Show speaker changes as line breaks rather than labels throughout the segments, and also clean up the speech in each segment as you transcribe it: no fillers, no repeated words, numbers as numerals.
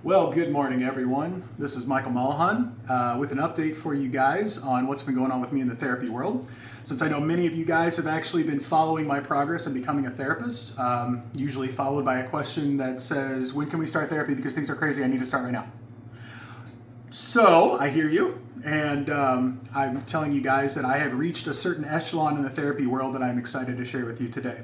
Well, good morning, everyone. This is Michael Molohon with an update for you guys on what's been going on with me in the therapy world. Since I know many of you guys have actually been following my progress in becoming a therapist, usually followed by a question that says, when can we start therapy because things are crazy, I need to start right now. So I hear you, and I'm telling you guys that I have reached a certain echelon in the therapy world that I'm excited to share with you today.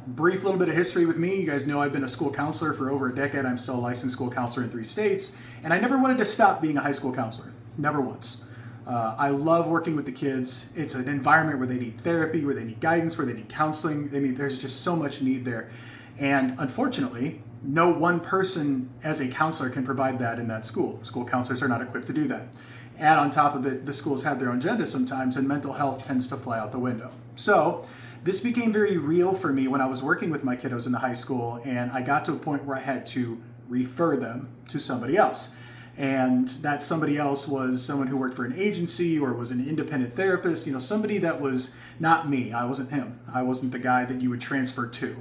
Brief little bit of history with me. You guys know I've been a school counselor for over a decade. I'm still a licensed school counselor in 3 states, and I never wanted to stop being a high school counselor. Never once. I love working with the kids. It's an environment where they need therapy, where they need guidance, where they need counseling. I mean, there's just so much need there. And unfortunately, no one person as a counselor can provide that in that school. School counselors are not equipped to do that. Add on top of it, the schools have their own agenda sometimes, and mental health tends to fly out the window. So this became very real for me when I was working with my kiddos in the high school, and I got to a point where I had to refer them to somebody else. And that somebody else was someone who worked for an agency or was an independent therapist, somebody that was not me. I wasn't him. I wasn't the guy that you would transfer to.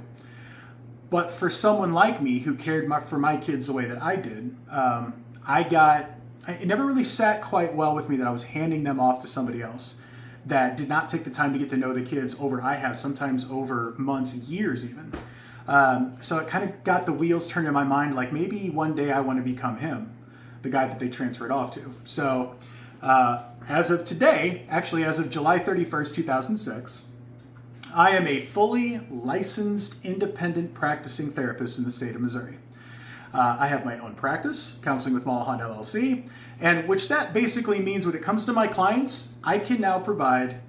But for someone like me who cared for my kids the way that I did, it never really sat quite well with me that I was handing them off to somebody else that did not take the time to get to know the kids sometimes over months, years even. So it kind of got the wheels turned in my mind, like maybe one day I want to become him, the guy that they transferred off to. So as of today, actually as of July 31st, 2006, I am a fully licensed independent practicing therapist in the state of Missouri. I have my own practice, Counseling with Molohon LLC, and which that basically means when it comes to my clients, I can now provide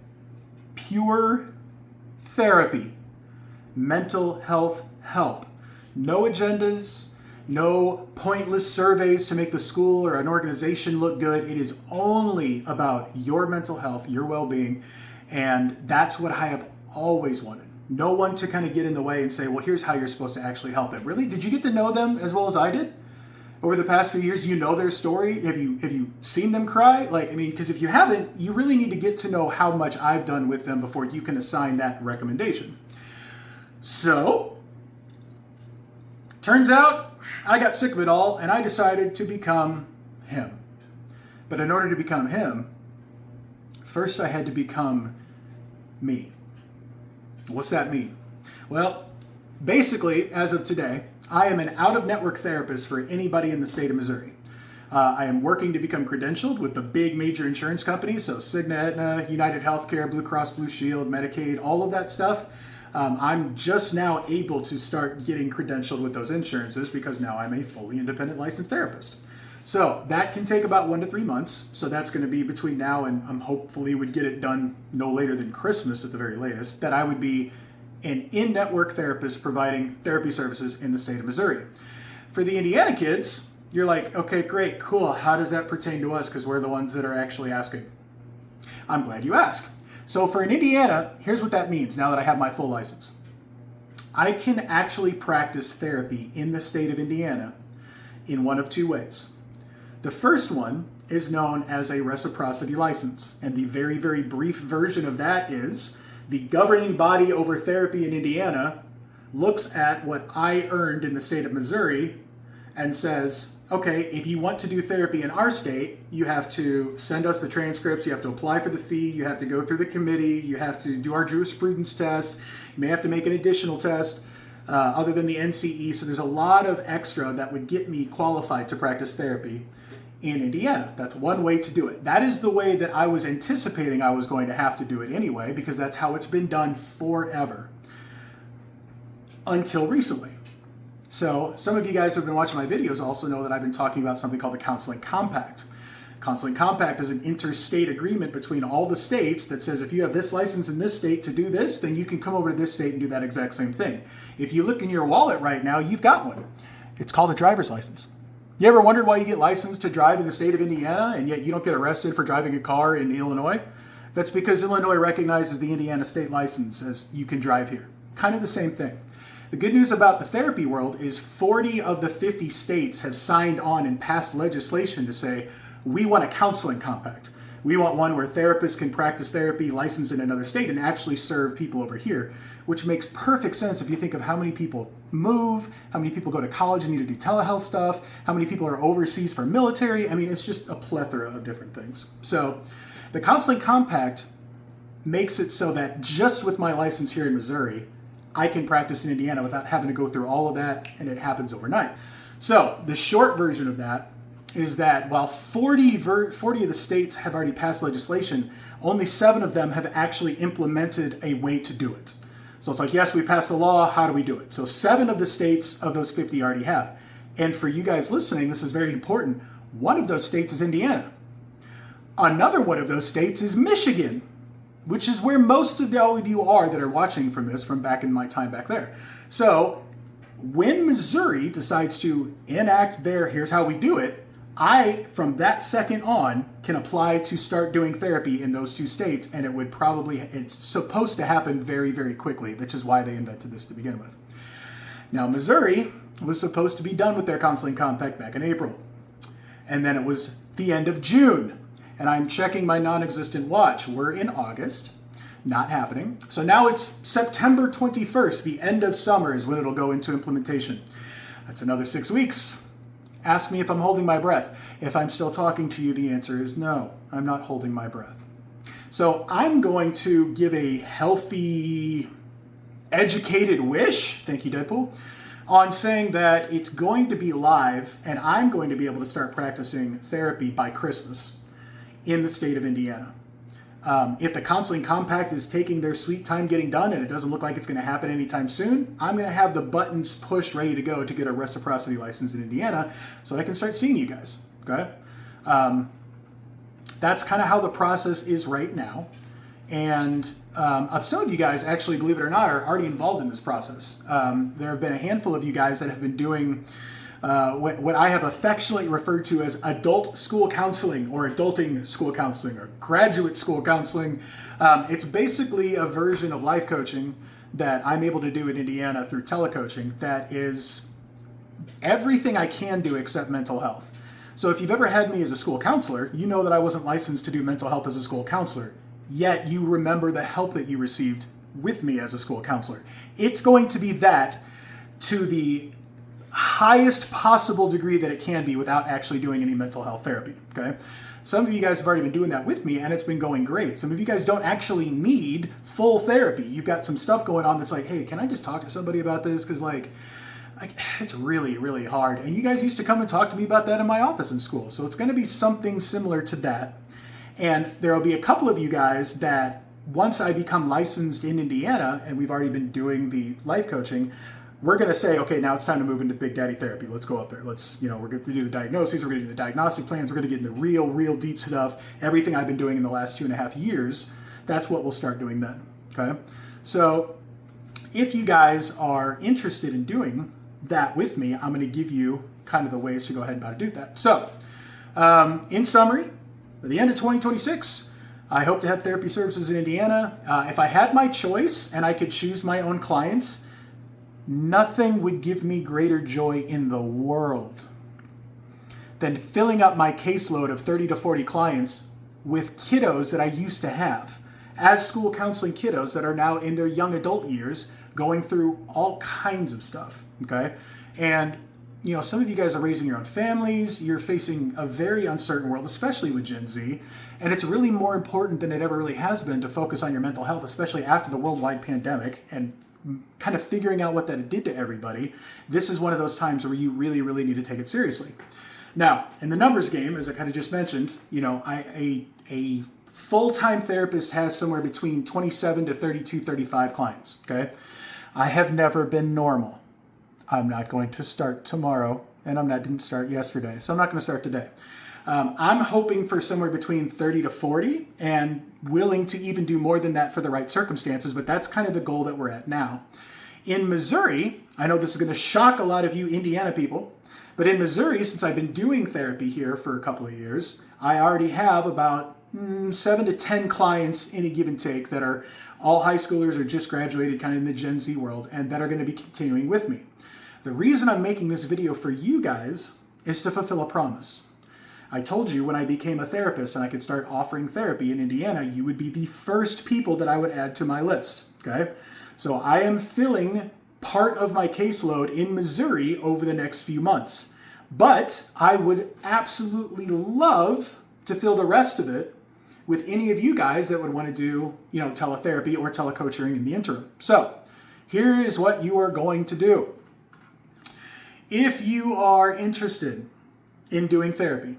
pure therapy, mental health help. No agendas, no pointless surveys to make the school or an organization look good. It is only about your mental health, your well-being, and that's what I have always wanted. No one to kind of get in the way and say, well, here's how you're supposed to actually help them. Really? Did you get to know them as well as I did? Over the past few years, do you know their story? Have you seen them cry? Because if you haven't, you really need to get to know how much I've done with them before you can assign that recommendation. So, turns out I got sick of it all and I decided to become him. But in order to become him, first I had to become me. What's that mean? Well, basically, as of today, I am an out-of-network therapist for anybody in the state of Missouri. I am working to become credentialed with the big major insurance companies, so Cigna, Aetna, United Healthcare, Blue Cross Blue Shield, Medicaid, all of that stuff. I'm just now able to start getting credentialed with those insurances because now I'm a fully independent licensed therapist. So that can take about 1 to 3 months. So that's going to be between now and hopefully would get it done no later than Christmas at the very latest, that I would be an in-network therapist providing therapy services in the state of Missouri. For the Indiana kids, you're like, okay, great, cool. How does that pertain to us? Because we're the ones that are actually asking. I'm glad you asked. So for in Indiana, here's what that means now that I have my full license. I can actually practice therapy in the state of Indiana in one of 2 ways. The first one is known as a reciprocity license, and the very, very brief version of that is the governing body over therapy in Indiana looks at what I earned in the state of Missouri and says, okay, if you want to do therapy in our state, you have to send us the transcripts, you have to apply for the fee, you have to go through the committee, you have to do our jurisprudence test, you may have to make an additional test other than the NCE, so there's a lot of extra that would get me qualified to practice therapy in Indiana. That's one way to do it. That is the way that I was anticipating I was going to have to do it anyway, because that's how it's been done forever. Until recently. So some of you guys who have been watching my videos also know that I've been talking about something called the Counseling Compact. Counseling Compact is an interstate agreement between all the states that says if you have this license in this state to do this, then you can come over to this state and do that exact same thing. If you look in your wallet right now, you've got one. It's called a driver's license. You ever wondered why you get licensed to drive in the state of Indiana and yet you don't get arrested for driving a car in Illinois? That's because Illinois recognizes the Indiana state license as you can drive here. Kind of the same thing. The good news about the therapy world is 40 of the 50 states have signed on and passed legislation to say, we want a counseling compact. We want one where therapists can practice therapy licensed in another state and actually serve people over here, which makes perfect sense if you think of how many people move, how many people go to college and need to do telehealth stuff, how many people are overseas for military. I mean, it's just a plethora of different things. So the Counseling Compact makes it so that just with my license here in Missouri, I can practice in Indiana without having to go through all of that, and it happens overnight. So the short version of that is that while 40 of the states have already passed legislation, only 7 of them have actually implemented a way to do it. So it's like, yes, we passed the law, how do we do it? So 7 of the states of those 50 already have. And for you guys listening, this is very important. One of those states is Indiana. Another one of those states is Michigan, which is where most of all of you are that are watching from this from back in my time back there. So when Missouri decides to enact their, here's how we do it, I, from that second on, can apply to start doing therapy in those 2 states, and it's supposed to happen very, very quickly, which is why they invented this to begin with. Now, Missouri was supposed to be done with their Counseling Compact back in April, and then it was the end of June. And I'm checking my non-existent watch. We're in August. Not happening. So now it's September 21st. The end of summer is when it'll go into implementation. That's another 6 weeks. Ask me if I'm holding my breath. If I'm still talking to you, the answer is no. I'm not holding my breath. So I'm going to give a healthy, educated wish, thank you, Deadpool, on saying that it's going to be live and I'm going to be able to start practicing therapy by Christmas in the state of Indiana. If the Counseling Compact is taking their sweet time getting done and it doesn't look like it's going to happen anytime soon, I'm going to have the buttons pushed ready to go to get a Reciprocity license in Indiana so that I can start seeing you guys. Okay? That's kind of how the process is right now. And some of you guys, actually, believe it or not, are already involved in this process. There have been a handful of you guys that have been doing what I have affectionately referred to as adult school counseling or adulting school counseling or graduate school counseling. It's basically a version of life coaching that I'm able to do in Indiana through telecoaching that is everything I can do except mental health. So if you've ever had me as a school counselor, you know that I wasn't licensed to do mental health as a school counselor, yet you remember the help that you received with me as a school counselor. It's going to be that to the highest possible degree that it can be without actually doing any mental health therapy, okay? Some of you guys have already been doing that with me and it's been going great. Some of you guys don't actually need full therapy. You've got some stuff going on that's like, hey, can I just talk to somebody about this? Because it's really, really hard. And you guys used to come and talk to me about that in my office in school. So it's going to be something similar to that. And there will be a couple of you guys that once I become licensed in Indiana and we've already been doing the life coaching, we're going to say, okay, now it's time to move into Big Daddy therapy. Let's go up there. Let's, we're going to do the diagnoses. We're going to do the diagnostic plans. We're going to get into real deep stuff. Everything I've been doing in the last 2.5 years, that's what we'll start doing then. Okay. So if you guys are interested in doing that with me, I'm going to give you kind of the ways to go ahead and how to do that. So in summary, by the end of 2026, I hope to have therapy services in Indiana. If I had my choice and I could choose my own clients, nothing would give me greater joy in the world than filling up my caseload of 30 to 40 clients with kiddos that I used to have as school counseling kiddos that are now in their young adult years going through all kinds of stuff, okay? And, some of you guys are raising your own families. You're facing a very uncertain world, especially with Gen Z. And it's really more important than it ever really has been to focus on your mental health, especially after the worldwide pandemic and kind of figuring out what that did to everybody. This is one of those times where you really, really need to take it seriously. Now, in the numbers game, as I kind of just mentioned, a full-time therapist has somewhere between 27 to 32, 35 clients, okay? I have never been normal. I'm not going to start tomorrow, and didn't start yesterday, so I'm not going to start today. I'm hoping for somewhere between 30 to 40 and willing to even do more than that for the right circumstances, but that's kind of the goal that we're at now. In Missouri, I know this is going to shock a lot of you Indiana people, but in Missouri, since I've been doing therapy here for a couple of years, I already have about 7 to 10 clients in a give and take that are all high schoolers or just graduated kind of in the Gen Z world and that are going to be continuing with me. The reason I'm making this video for you guys is to fulfill a promise. I told you when I became a therapist and I could start offering therapy in Indiana, you would be the first people that I would add to my list, okay? So I am filling part of my caseload in Missouri over the next few months. But I would absolutely love to fill the rest of it with any of you guys that would want to do, teletherapy or telecoaching in the interim. So here is what you are going to do. If you are interested in doing therapy,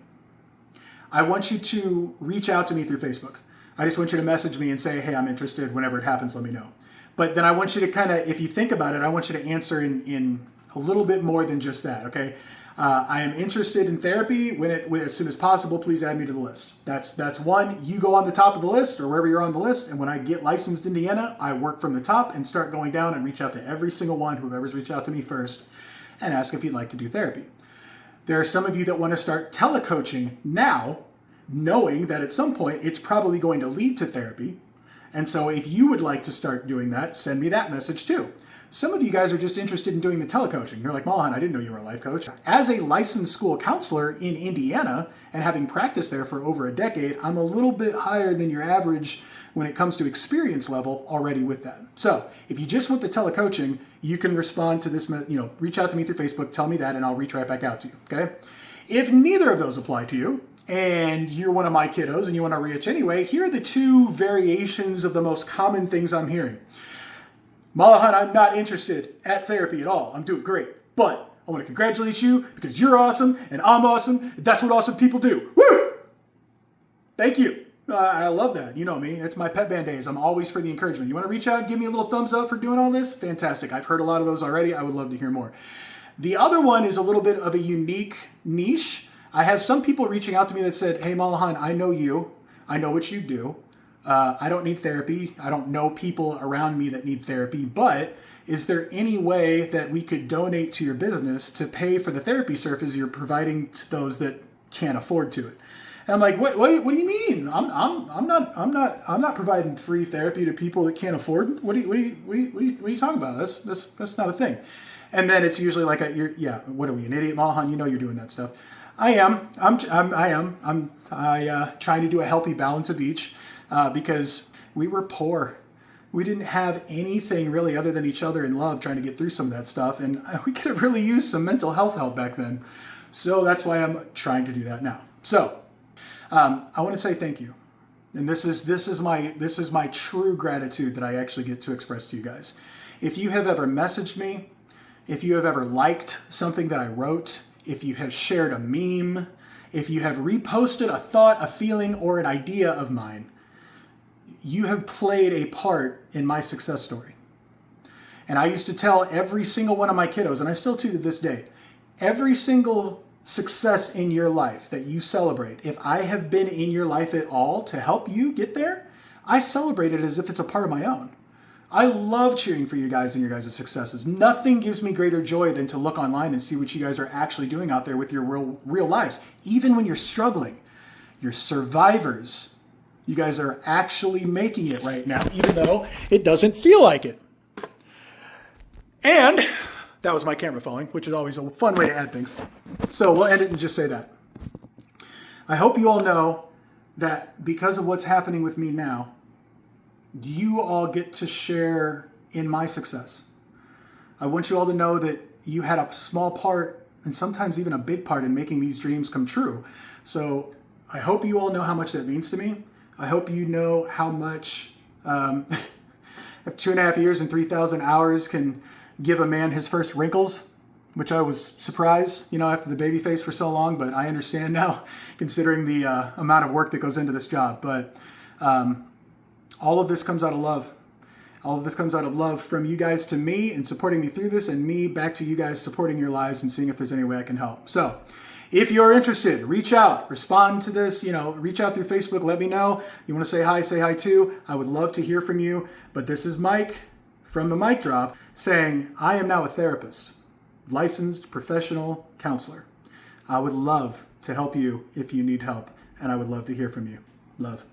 I want you to reach out to me through Facebook. I just want you to message me and say, hey, I'm interested. Whenever it happens, let me know. But then I want you to kind of, if you think about it, I want you to answer in a little bit more than just that, okay? I am interested in therapy. As soon as possible, please add me to the list. That's one. You go on the top of the list or wherever you're on the list, and when I get licensed in Indiana, I work from the top and start going down and reach out to every single one, whoever's reached out to me first, and ask if you'd like to do therapy. There are some of you that want to start telecoaching now, knowing that at some point it's probably going to lead to therapy. And so if you would like to start doing that, send me that message too. Some of you guys are just interested in doing the telecoaching. You're like, Molohon, I didn't know you were a life coach. As a licensed school counselor in Indiana and having practiced there for over a decade, I'm a little bit higher than your average when it comes to experience level already with that. So if you just want the telecoaching, you can respond to this, reach out to me through Facebook, tell me that, and I'll reach right back out to you, okay? If neither of those apply to you, and you're one of my kiddos and you want to reach anyway, here are the two variations of the most common things I'm hearing. Molohon, I'm not interested at therapy at all. I'm doing great, but I want to congratulate you because you're awesome and I'm awesome. And that's what awesome people do. Woo! Thank you. I love that. You know me. It's my pep band days. I'm always for the encouragement. You want to reach out and give me a little thumbs up for doing all this? Fantastic. I've heard a lot of those already. I would love to hear more. The other one is a little bit of a unique niche. I have some people reaching out to me that said, hey, Molohon, I know you. I know what you do. I don't need therapy. I don't know people around me that need therapy, but is there any way that we could donate to your business to pay for the therapy services you're providing to those that can't afford to it? And I'm like, what do you mean? I'm not providing free therapy to people that can't afford it. What are you talking about? That's not a thing. And then it's usually like, what are we, an idiot, Molohon? You know you're doing that stuff. I am. I'm trying to do a healthy balance of each because we were poor. We didn't have anything really other than each other and love trying to get through some of that stuff. And we could have really used some mental health help back then. So that's why I'm trying to do that now. So I want to say thank you. And this is my true gratitude that I actually get to express to you guys. If you have ever messaged me, if you have ever liked something that I wrote, if you have shared a meme, if you have reposted a thought, a feeling, or an idea of mine, you have played a part in my success story. And I used to tell every single one of my kiddos, and I still do to this day, every single success in your life that you celebrate, if I have been in your life at all to help you get there, I celebrate it as if it's a part of my own. I love cheering for you guys and your guys' successes. Nothing gives me greater joy than to look online and see what you guys are actually doing out there with your real lives. Even when you're struggling, you're survivors. You guys are actually making it right now, even though it doesn't feel like it. And that was my camera falling, which is always a fun way to add things. So we'll end it and just say that. I hope you all know that because of what's happening with me now, you all get to share in my success. I want you all to know that you had a small part and sometimes even a big part in making these dreams come true. So I hope you all know how much that means to me. I hope you know how much 2.5 years and 3,000 hours can give a man his first wrinkles, which I was surprised, after the baby face for so long, but I understand now considering the amount of work that goes into this job. But all of this comes out of love. All of this comes out of love from you guys to me and supporting me through this, and me back to you guys supporting your lives and seeing if there's any way I can help. So if you're interested, reach out, respond to this, reach out through Facebook, let me know. You want to say hi too. I would love to hear from you. But this is Mike from the Mic Drop saying, I am now a therapist, licensed professional counselor. I would love to help you if you need help, and I would love to hear from you. Love.